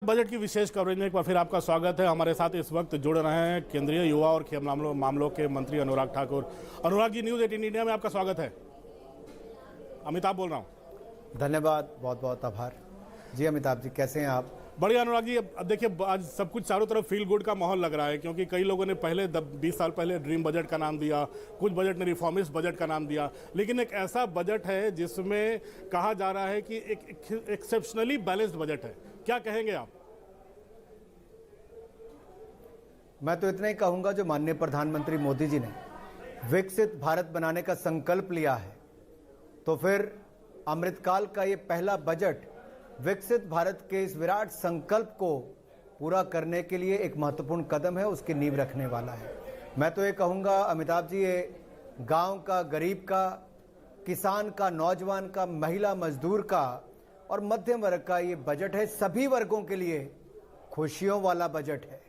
Budget की विशेष coverage में एक बार फिर आपका स्वागत है। हमारे साथ इस वक्त जुड़ रहे हैं केंद्रीय युवा और खेल मामलों के मंत्री अनुराग ठाकुर। अनुराग जी, न्यूज़ 18 इंडिया में आपका स्वागत है। अमिताभ बोल रहा हूँ। धन्यवाद, बहुत बहुत आभार जी। अमिताभ जी, कैसे हैं आप? बढ़िया अनुराग जी। अब देखिए, आज सब कुछ चारों तरफ फील गुड का माहौल लग रहा है, क्योंकि कई लोगों ने पहले 20 साल पहले ड्रीम बजट का नाम दिया, कुछ बजट ने रिफॉर्मिस्ट बजट का नाम दिया, लेकिन एक ऐसा बजट है जिसमें कहा जा रहा है कि एक एक्सेप्शनली बैलेंस्ड बजट है। क्या कहेंगे आप? मैं तो इतना ही कहूंगा, जो माननीय प्रधानमंत्री मोदी जी ने विकसित भारत बनाने का संकल्प लिया है, तो फिर अमृतकाल का ये पहला बजट विकसित भारत के इस विराट संकल्प को पूरा करने के लिए एक महत्वपूर्ण कदम है, उसकी नींव रखने वाला है। मैं तो ये कहूंगा अमिताभ जी, ये गांव का, गरीब का, किसान का, नौजवान का, महिला मजदूर का और मध्यम वर्ग का ये बजट है। सभी वर्गों के लिए खुशियों वाला बजट है,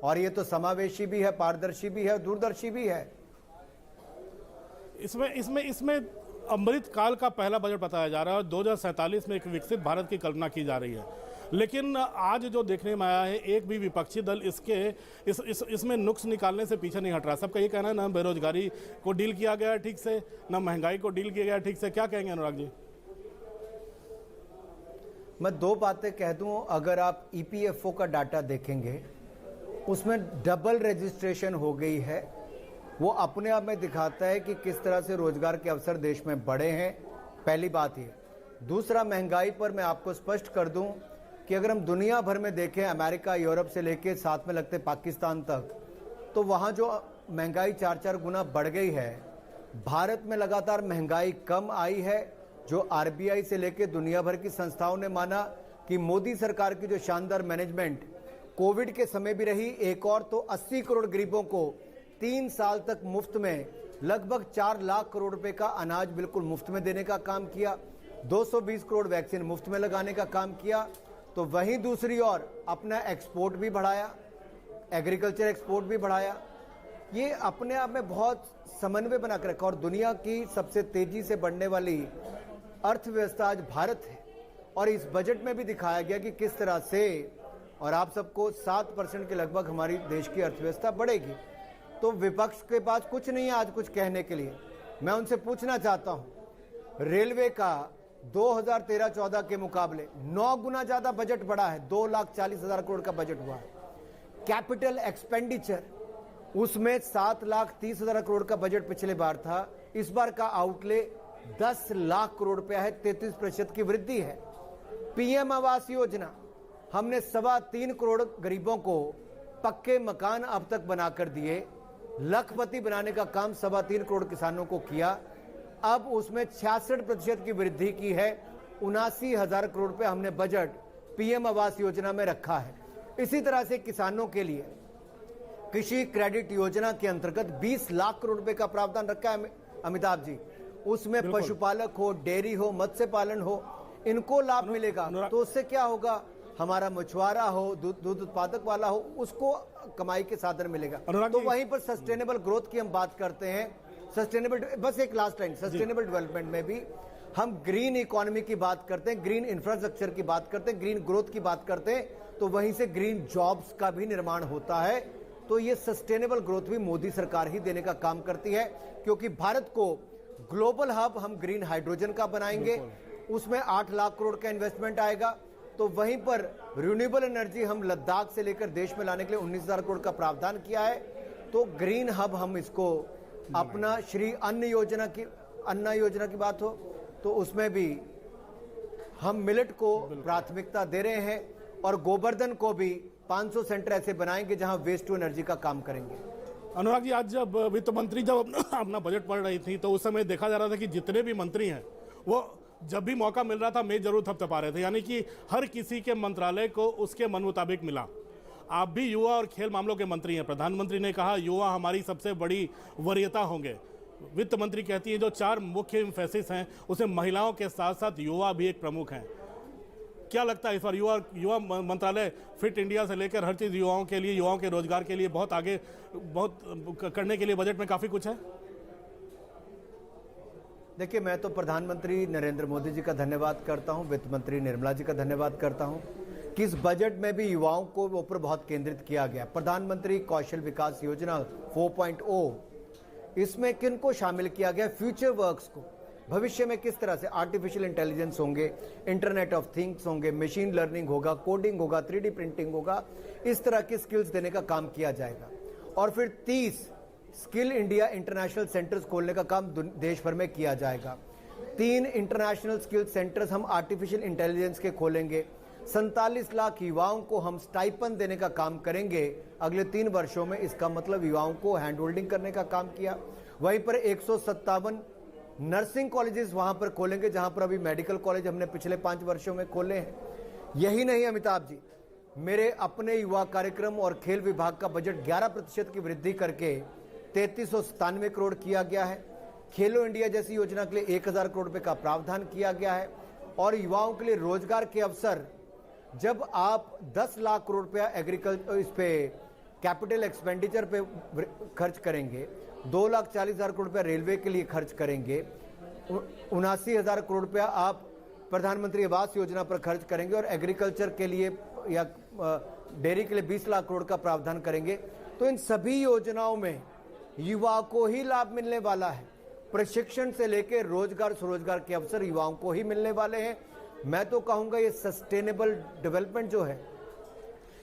और ये तो समावेशी भी है, पारदर्शी भी है, दूरदर्शी भी है। इसमें अमृत काल का पहला बजट बताया जा रहा है और 2047 में एक विकसित भारत की कल्पना की जा रही है। लेकिन आज जो देखने में आया है, एक भी विपक्षी दल इसमें नुक्स निकालने से पीछे नहीं हट रहा। सबका ये कहना है, ना बेरोजगारी को डील किया गया ठीक से, ना महंगाई को डील किया गया ठीक से। क्या कहेंगे अनुराग जी? मैं दो बातें कह दूं। अगर आप ईपीएफओ का डाटा देखेंगे, उसमें डबल रजिस्ट्रेशन हो गई है। वो अपने आप में दिखाता है कि किस तरह से रोजगार के अवसर देश में बढ़े हैं। पहली बात ये। दूसरा, महंगाई पर मैं आपको स्पष्ट कर दूं कि अगर हम दुनिया भर में देखें, अमेरिका, यूरोप से लेके साथ में लगते पाकिस्तान तक, तो वहाँ जो महंगाई 4-4 गुना बढ़ गई है। भारत में लगातार महंगाई कम आई है, जो आरबीआई से लेके दुनिया भर की संस्थाओं ने माना कि मोदी सरकार की जो शानदार मैनेजमेंट कोविड के समय भी रही। एक और तो 80 करोड़ गरीबों को 3 साल तक मुफ्त में लगभग 4 लाख करोड़ रुपए का अनाज बिल्कुल मुफ्त में देने का काम किया। 220 करोड़ वैक्सीन मुफ्त में लगाने का काम किया। तो वहीं दूसरी ओर अपना एक्सपोर्ट भी बढ़ाया, एग्रीकल्चर एक्सपोर्ट भी बढ़ाया। ये अपने आप में बहुत समन्वय बना कर रखा। और दुनिया की सबसे तेजी से बढ़ने वाली अर्थव्यवस्था आज भारत है। और इस बजट में भी दिखाया गया कि किस तरह से, और आप सबको 7% के लगभग हमारी देश की अर्थव्यवस्था बढ़ेगी। तो विपक्ष के पास कुछ नहीं है आज कुछ कहने के लिए। मैं उनसे पूछना चाहता हूं, रेलवे का 2013-14 के मुकाबले 9 गुना ज्यादा बजट बढ़ा है। 2,40,000 करोड़ का बजट हुआ है। कैपिटल एक्सपेंडिचर, उसमें 7,30,000 करोड़ का बजट पिछले बार था। इस बार का आउटले 10 लाख करोड़ रुपया है। 33% की वृद्धि है। पीएम आवास योजना, हमने 3.25 करोड़ गरीबों को पक्के मकान अब तक बनाकर दिए। लखपति बनाने का काम 3.25 करोड़ किसानों को किया। अब उसमें 66% की वृद्धि की है। 79,000 करोड़ रुपए हमने बजट पीएम आवास योजना में रखा है। इसी तरह से किसानों के लिए कृषि क्रेडिट योजना के अंतर्गत 20 लाख करोड़ रुपए का प्रावधान रखा है अमिताभ जी। उसमें पशुपालक हो, डेयरी हो, मत्स्य पालन हो, इनको लाभ मिलेगा। तो उससे क्या होगा, हमारा मछुआरा हो, दूध उत्पादक वाला हो, उसको कमाई के साधन मिलेगा। तो वहीं पर सस्टेनेबल ग्रोथ की हम बात करते हैं। सस्टेनेबल, बस एक लास्ट लाइन, सस्टेनेबल डेवलपमेंट में भी हम ग्रीन इकोनॉमी की बात करते हैं, ग्रीन इंफ्रास्ट्रक्चर की बात करते हैं, ग्रीन ग्रोथ की बात करते हैं, तो वहीं से ग्रीन जॉब्स का भी निर्माण होता है। तो ये सस्टेनेबल ग्रोथ भी मोदी सरकार ही देने का काम करती है, क्योंकि भारत को ग्लोबल हब हम ग्रीन हाइड्रोजन का बनाएंगे। उसमें 8 लाख करोड़ का इन्वेस्टमेंट आएगा। तो वहीं पर रिन्यूएबल एनर्जी हम लद्दाख से लेकर देश में लाने के लिए 19,000 करोड़ का प्रावधान किया है। तो ग्रीन हब हम इसको अपना श्री अन्ना योजना की बात हो तो उसमें भी हम मिलेट को प्राथमिकता दे रहे हैं। और गोवर्धन को भी 500 सेंटर ऐसे बनाएंगे जहां वेस्ट टू एनर्जी का काम करेंगे। अनुराग जी, आज जब वित्त मंत्री जब अपना बजट पढ़ रही थी, तो उस समय देखा जा रहा था कि जितने भी मंत्री हैं वो जब भी मौका मिल रहा था मेज जरूर थपथपा रहे थे, यानी कि हर किसी के मंत्रालय को उसके मन मुताबिक मिला। आप भी युवा और खेल मामलों के मंत्री हैं। प्रधानमंत्री ने कहा युवा हमारी सबसे बड़ी वरीयता होंगे। वित्त मंत्री कहती है जो 4 मुख्य एम्फेसिस हैं उसमें महिलाओं के साथ साथ युवा भी एक प्रमुख हैं। क्या लगता है इस बार युवा मंत्रालय फिट इंडिया से लेकर हर चीज़ युवाओं के लिए, युवाओं के रोजगार के लिए बहुत आगे, बहुत करने के लिए बजट में काफ़ी कुछ है? देखिए, मैं तो प्रधानमंत्री नरेंद्र मोदी जी का धन्यवाद करता हूं, वित्त मंत्री निर्मला जी का धन्यवाद करता हूं किस बजट में भी युवाओं को ऊपर बहुत केंद्रित किया गया। प्रधानमंत्री कौशल विकास योजना 4.0, इसमें किन को शामिल किया गया? फ्यूचर वर्क्स को। भविष्य में किस तरह से आर्टिफिशियल इंटेलिजेंस होंगे, इंटरनेट ऑफ थिंग्स होंगे, मशीन लर्निंग होगा, कोडिंग होगा, 3D प्रिंटिंग होगा, इस तरह की स्किल्स देने का काम किया जाएगा। और फिर 30 स्किल इंडिया इंटरनेशनल सेंटर्स खोलने का काम देश भर में किया जाएगा। 3 इंटरनेशनल स्किल सेंटर्स हम आर्टिफिशियल इंटेलिजेंस के खोलेंगे। 47 लाख युवाओं को हम स्टाइपेंड देने का काम करेंगे अगले 3 वर्षों में। इसका मतलब युवाओं को हैंड होल्डिंग करने का काम किया। वहीं पर 157 नर्सिंग कॉलेजेस वहां पर खोलेंगे, जहां पर अभी मेडिकल कॉलेज हमने पिछले 5 वर्षों में खोले हैं। यही नहीं अमिताभ जी, मेरे अपने युवा कार्यक्रम और खेल विभाग का बजट 11% की वृद्धि करके 3397 करोड़ किया गया है। खेलो इंडिया जैसी योजना के लिए 1000 करोड़ रुपए का प्रावधान किया गया है। और युवाओं के लिए रोजगार के अवसर, जब आप 10 लाख करोड़ रुपया एग्रीकल्चर इस पे कैपिटल एक्सपेंडिचर पे खर्च करेंगे, 2,40,000 करोड़ रुपया रेलवे के लिए खर्च करेंगे, 79,000 करोड़ रुपया आप प्रधानमंत्री आवास योजना पर खर्च करेंगे और एग्रीकल्चर के लिए या डेयरी के लिए 20 लाख करोड़ का प्रावधान करेंगे, तो इन सभी योजनाओं में युवा को ही लाभ मिलने वाला है। प्रशिक्षण से लेकर रोजगार स्वरोजगार के अवसर युवाओं को ही मिलने वाले हैं। मैं तो कहूंगा ये सस्टेनेबल डेवलपमेंट जो है,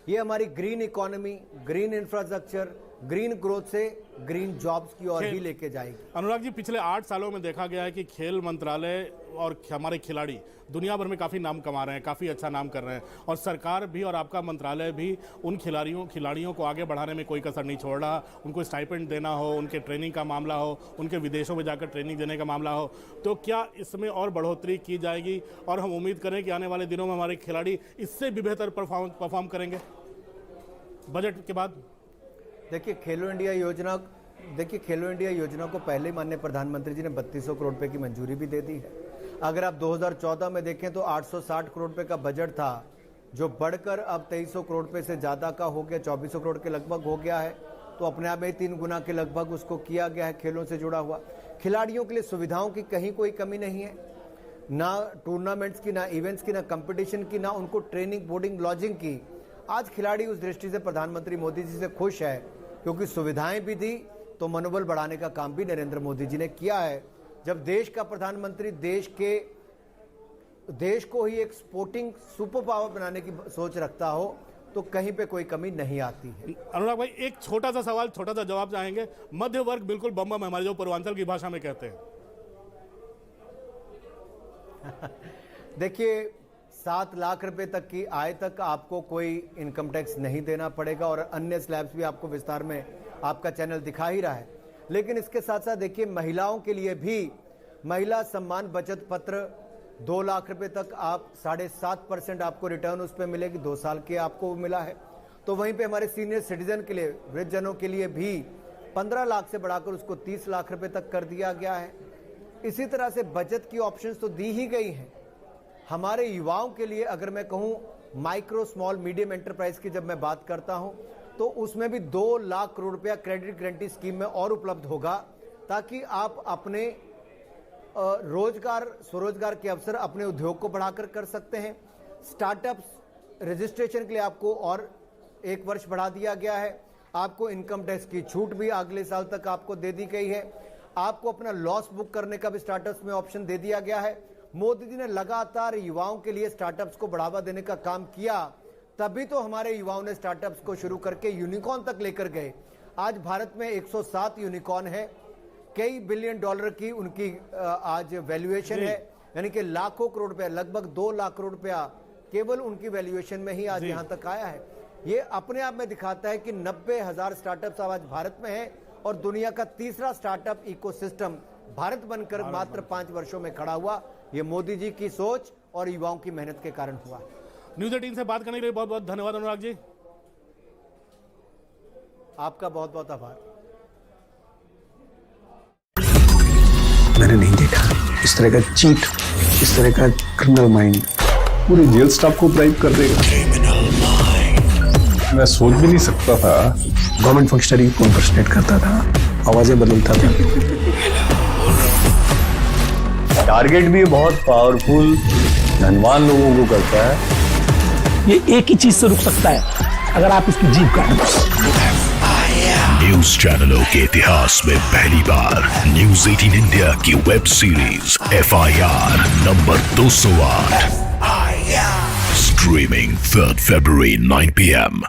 ये हमारी green economy, green infrastructure, green growth से ग्रीन जॉब्स की ओर ही लेके जाएगी। अनुराग जी, पिछले 8 सालों में देखा गया है कि खेल मंत्रालय और हमारे खिलाड़ी दुनिया भर में काफ़ी नाम कमा रहे हैं, काफ़ी अच्छा नाम कर रहे हैं, और सरकार भी और आपका मंत्रालय भी उन खिलाड़ियों को आगे बढ़ाने में कोई कसर नहीं छोड़ रहा। उनको स्टाइपेंड देना हो, उनके ट्रेनिंग का मामला हो, उनके विदेशों में जाकर ट्रेनिंग देने का मामला हो, तो क्या इसमें और बढ़ोतरी की जाएगी और हम उम्मीद करें कि आने वाले दिनों में हमारे खिलाड़ी इससे भी बेहतर परफॉर्म करेंगे बजट के बाद? देखिए, खेलो इंडिया योजना को पहले माननीय प्रधानमंत्री जी ने 3200 करोड़ रुपए की मंजूरी भी दे दी है। अगर आप 2014 में देखें तो 860 करोड़ रुपए का बजट था, जो बढ़कर अब 2300 करोड़ रुपए से ज़्यादा का हो गया, 2400 करोड़ के लगभग हो गया है। तो अपने आप में 3 गुना के लगभग उसको किया गया है खेलों से जुड़ा हुआ। खिलाड़ियों के लिए सुविधाओं की कहीं कोई कमी नहीं है, ना टूर्नामेंट्स की, ना इवेंट्स की, ना कंपटीशन की, ना उनको ट्रेनिंग, बोर्डिंग, लॉजिंग की। आज खिलाड़ी उस दृष्टि से प्रधानमंत्री मोदी जी से खुश है, क्योंकि सुविधाएं भी दी तो मनोबल बढ़ाने का काम भी नरेंद्र मोदी जी ने किया है। जब देश का प्रधानमंत्री देश को ही एक स्पोर्टिंग सुपर पावर बनाने की सोच रखता हो, तो कहीं पे कोई कमी नहीं आती है। अनुराग भाई, एक छोटा सा सवाल, छोटा सा जवाब चाहेंगे। मध्य वर्ग बिल्कुल बम बम, हमारे जो पूर्वांचल की भाषा में कहते हैं। देखिए, 7 लाख रुपए तक की आय तक आपको कोई इनकम टैक्स नहीं देना पड़ेगा, और अन्य स्लैब्स भी आपको विस्तार में आपका चैनल दिखा ही रहा है। लेकिन इसके साथ साथ देखिए, महिलाओं के लिए भी महिला सम्मान बचत पत्र 2 लाख रुपए तक आप 7.5% आपको रिटर्न उस पर मिलेगी, 2 साल के आपको मिला है। तो वहीं पे हमारे सीनियर सिटीजन के लिए, वृद्धजनों के लिए भी 15 लाख से बढ़ाकर उसको 30 लाख रुपए तक कर दिया गया है। इसी तरह से बचत की ऑप्शंस तो दी ही गई हैं। हमारे युवाओं के लिए अगर मैं कहूं, माइक्रो स्मॉल मीडियम एंटरप्राइज की जब मैं बात करता हूं, तो उसमें भी 2 लाख करोड़ रुपया क्रेडिट गारंटी स्कीम में और उपलब्ध होगा, ताकि आप अपने रोजगार स्वरोजगार के अवसर अपने उद्योग को बढ़ाकर कर सकते हैं। स्टार्टअप्स रजिस्ट्रेशन के लिए आपको और 1 वर्ष बढ़ा दिया गया है। आपको इनकम टैक्स की छूट भी अगले साल तक आपको दे दी गई है। आपको अपना लॉस बुक करने का भी स्टार्टअप्स में ऑप्शन दे दिया गया है। मोदी जी ने लगातार युवाओं के लिए स्टार्टअप्स को बढ़ावा देने का काम किया, तभी तो हमारे युवाओं ने स्टार्टअप्स को शुरू करके यूनिकॉर्न तक लेकर गए। आज भारत में 107 यूनिकॉर्न है, कई बिलियन डॉलर की उनकी आज वैल्यूएशन है, यानी कि लाखों करोड़ रुपया, लगभग 2 लाख करोड़ रुपया केवल उनकी वैल्यूएशन में ही आज यहां तक आया है। ये अपने आप में दिखाता है कि 90,000 स्टार्टअप्स आज भारत में है, और दुनिया का तीसरा स्टार्टअप इकोसिस्टम भारत बनकर मात्र 5 वर्षों में खड़ा हुआ। ये मोदी जी की सोच और युवाओं की मेहनत के कारण हुआ। न्यूज़ 18 से बात करने के लिए बहुत बहुत धन्यवाद अनुराग जी। आपका बहुत बहुत आभार। मैंने नहीं देखा इस तरह का चीट, इस तरह का क्रिमिनल माइंड पूरे जेल स्टाफ को ब्राइब कर देगा। मैं सोच भी नहीं सकता था। गवर्नमेंट फंक्शनरी को इम्पर्सनेट करता था, आवाजें बदलता था। टारगेट भी बहुत पावरफुल धनवान लोगों को करता है। ये एक ही चीज से रुक सकता है, अगर आप इसकी जीभ काट दो। न्यूज चैनलों के इतिहास में पहली बार न्यूज 18 इंडिया की web series FIR number 208 streaming 3rd February 9 PM